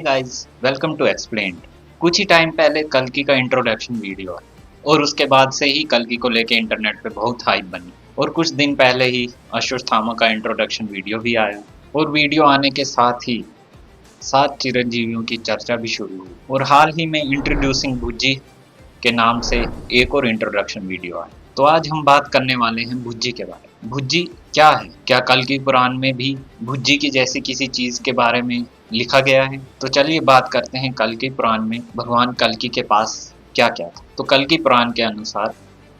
Guys, welcome to explained. कुछ ही time पहले कल्कि का इंट्रोडक्शन वीडियो आया और उसके बाद से ही कल्कि को लेके इंटरनेट पे बहुत हाइप बनी और कुछ दिन पहले ही अश्वत्थामा का इंट्रोडक्शन वीडियो भी आया और वीडियो आने के साथ ही 7 चिरंजीवियों की चर्चा भी शुरू हुई और हाल ही में इंट्रोड्यूसिंग भुज्जी के नाम से एक और इंट्रोडक्शन वीडियो आया। तो आज हम बात करने वाले हैं भुज्जी के बारे में। भुज्जी क्या है? क्या कल्कि पुराण में भी भुज्जी की जैसी किसी चीज के बारे में लिखा गया है? तो चलिए बात करते हैं कल्कि पुराण में भगवान कल्कि के पास क्या क्या था। तो कल्कि पुराण के अनुसार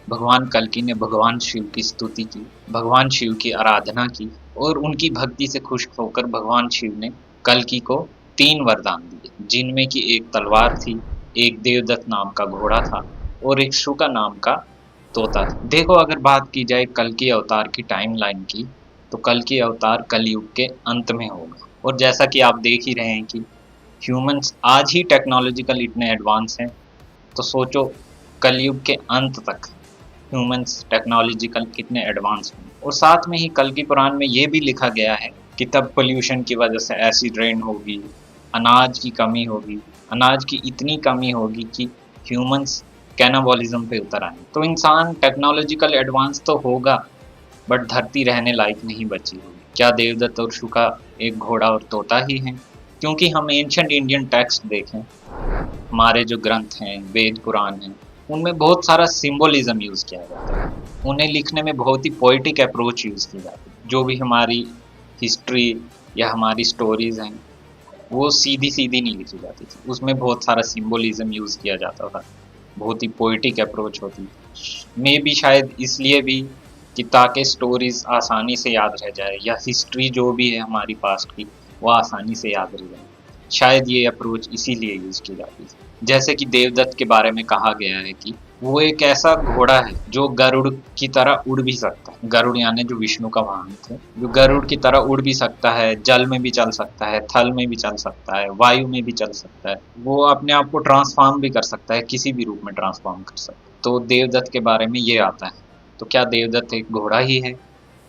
भगवान कल्कि ने भगवान शिव की स्तुति की, भगवान शिव की आराधना की और उनकी भक्ति से खुश होकर भगवान शिव ने कल्कि को 3 वरदान दिए, जिनमें की एक तलवार थी, एक देवदत्त नाम का घोड़ा था और एक शुका नाम का तोता था। देखो, अगर बात की जाए कल्कि अवतार की टाइमलाइन की, तो कल्कि अवतार कलयुग के अंत में होगा और जैसा कि आप देख ही रहे हैं कि ह्यूमंस आज ही टेक्नोलॉजिकल इतने एडवांस हैं, तो सोचो कलयुग के अंत तक ह्यूमंस टेक्नोलॉजिकल कितने एडवांस होंगे। और साथ में ही कल्कि पुराण में ये भी लिखा गया है कि तब पोल्यूशन की वजह से एसिड रेन होगी, अनाज की कमी होगी, अनाज की इतनी कमी होगी कि ह्यूमंस कैनाबॉलिज्म पे उतर आए। तो इंसान टेक्नोलॉजिकल एडवांस तो होगा, बट धरती रहने लायक नहीं बची होगी। क्या देवदत्त और शुका एक घोड़ा और तोता ही हैं? क्योंकि हम एंशिएंट इंडियन टेक्स्ट देखें, हमारे जो ग्रंथ हैं, वेद पुराण हैं, उनमें बहुत सारा सिंबोलिज्म यूज किया जाता है। उन्हें लिखने में बहुत ही पोइटिक अप्रोच यूज की जाती है। जो भी हमारी हिस्ट्री या हमारी स्टोरीज हैं, वो सीधी सीधी नहीं लिखी जाती थी, उसमें बहुत सारा सिंबोलिज्म यूज किया जाता था, बहुत ही पोइटिक अप्रोच होती। मे भी शायद इसलिए भी कि ताकि स्टोरीज आसानी से याद रह जाए या हिस्ट्री जो भी है हमारी पास्ट की वो आसानी से याद रह जाए। शायद ये अप्रोच इसीलिए यूज की जाती थी। जैसे कि देवदत्त के बारे में कहा गया है कि वो एक ऐसा घोड़ा है जो गरुड़ की तरह उड़ भी सकता है। गरुड़ यानी जो विष्णु का वाहन थे, जो गरुड़ की तरह उड़ भी सकता है, जल में भी चल सकता है, थल में भी चल सकता है, वायु में भी चल सकता है। वो अपने आप को ट्रांसफॉर्म भी कर सकता है, किसी भी रूप में ट्रांसफॉर्म कर सकता है। तो देवदत्त के बारे में ये आता है। तो क्या देवदत्त एक घोड़ा ही है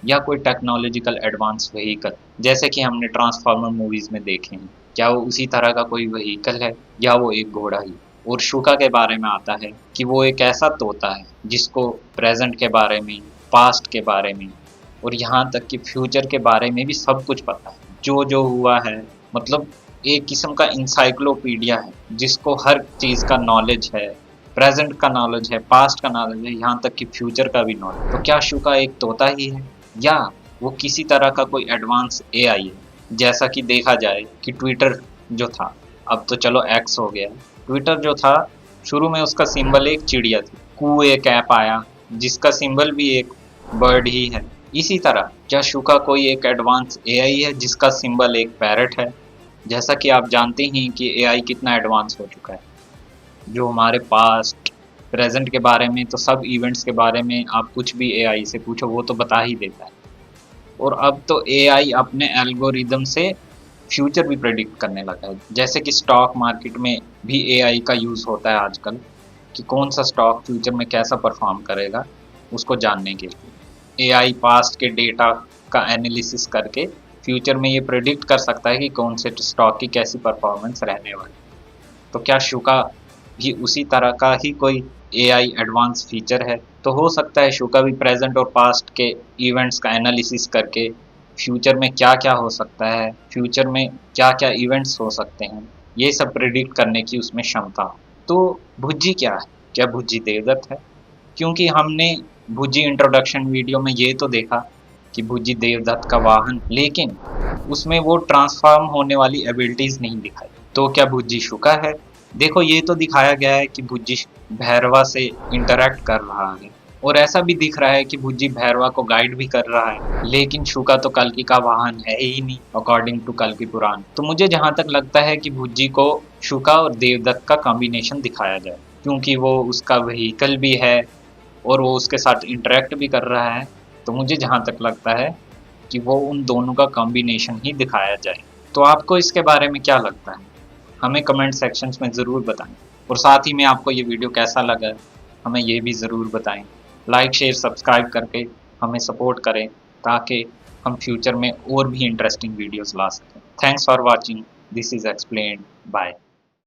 या कोई टेक्नोलॉजिकल एडवांस व्हीकल, जैसे कि हमने ट्रांसफॉर्मर मूवीज में देखे हैं? क्या वो उसी तरह का कोई व्हीकल है या वो एक घोड़ा ही? और शुका के बारे में आता है कि वो एक ऐसा तोता है जिसको प्रेजेंट के बारे में, पास्ट के बारे में और यहाँ तक कि फ्यूचर के बारे में भी सब कुछ पता है। जो जो हुआ है, मतलब एक किस्म का इंसाइक्लोपीडिया है जिसको हर चीज़ का नॉलेज है, प्रेजेंट का नॉलेज है, पास्ट का नॉलेज है, यहाँ तक कि फ्यूचर का भी नॉलेज। तो क्या शुका एक तोता ही है या वो किसी तरह का कोई एडवांस एआई है? जैसा कि देखा जाए कि ट्विटर जो था, अब तो चलो एक्स हो गया, ट्विटर जो था शुरू में उसका सिंबल एक चिड़िया थी, कू एक ऐप आया जिसका सिंबल भी एक बर्ड ही है। इसी तरह क्या शुका कोई एक एडवांस एआई है जिसका सिंबल एक पैरट है? जैसा कि आप जानते ही कि एआई कितना एडवांस हो चुका है, जो हमारे पास्ट प्रेजेंट के बारे में, तो सब इवेंट्स के बारे में आप कुछ भी एआई से पूछो वो तो बता ही देता है। और अब तो एआई अपने एल्गोरिदम से फ्यूचर भी प्रेडिक्ट करने लगा है। जैसे कि स्टॉक मार्केट में भी एआई का यूज़ होता है आजकल कि कौन सा स्टॉक फ्यूचर में कैसा परफॉर्म करेगा, उसको जानने के लिए एआई पास्ट के डेटा का एनालिसिस करके फ्यूचर में ये प्रेडिक्ट कर सकता है कि कौन से स्टॉक की कैसी परफॉर्मेंस रहने वाली। तो क्या शुका भी उसी तरह का ही कोई एआई एडवांस फीचर है? तो हो सकता है शुका भी प्रेजेंट और पास्ट के इवेंट्स का एनालिसिस करके फ्यूचर में क्या क्या हो सकता है, फ्यूचर में क्या क्या इवेंट्स हो सकते हैं, ये सब प्रिडिक्ट करने की उसमें क्षमता हो। तो भुज्जी क्या है? क्या भुज्जी देवदत्त है? क्योंकि हमने भुज्जी इंट्रोडक्शन वीडियो में ये तो देखा कि भुज्जी देवदत्त का वाहन, लेकिन उसमें वो ट्रांसफॉर्म होने वाली एबिलिटीज नहीं दिखाई। तो क्या भुज्जी शुका है? देखो, ये तो दिखाया गया है कि भुज्जी भैरवा से इंटरेक्ट कर रहा है और ऐसा भी दिख रहा है कि भुज्जी भैरवा को गाइड भी कर रहा है, लेकिन शुका तो कल्कि का वाहन है ही नहीं अकॉर्डिंग टू कल्कि पुराण। तो मुझे जहां तक लगता है कि भुज्जी को शुका और देवदत्त का कॉम्बिनेशन दिखाया जाए, क्योंकि वो उसका व्हीकल भी है और वो उसके साथ इंटरेक्ट भी कर रहा है। तो मुझे जहां तक लगता है कि वो उन दोनों का कॉम्बिनेशन ही दिखाया जाए। तो आपको इसके बारे में क्या लगता है? हमें कमेंट सेक्शंस में ज़रूर बताएं और साथ ही में आपको ये वीडियो कैसा लगा हमें ये भी ज़रूर बताएं। लाइक शेयर सब्सक्राइब करके हमें सपोर्ट करें ताकि हम फ्यूचर में और भी इंटरेस्टिंग वीडियोस ला सकें। Thanks for watching. This is explained by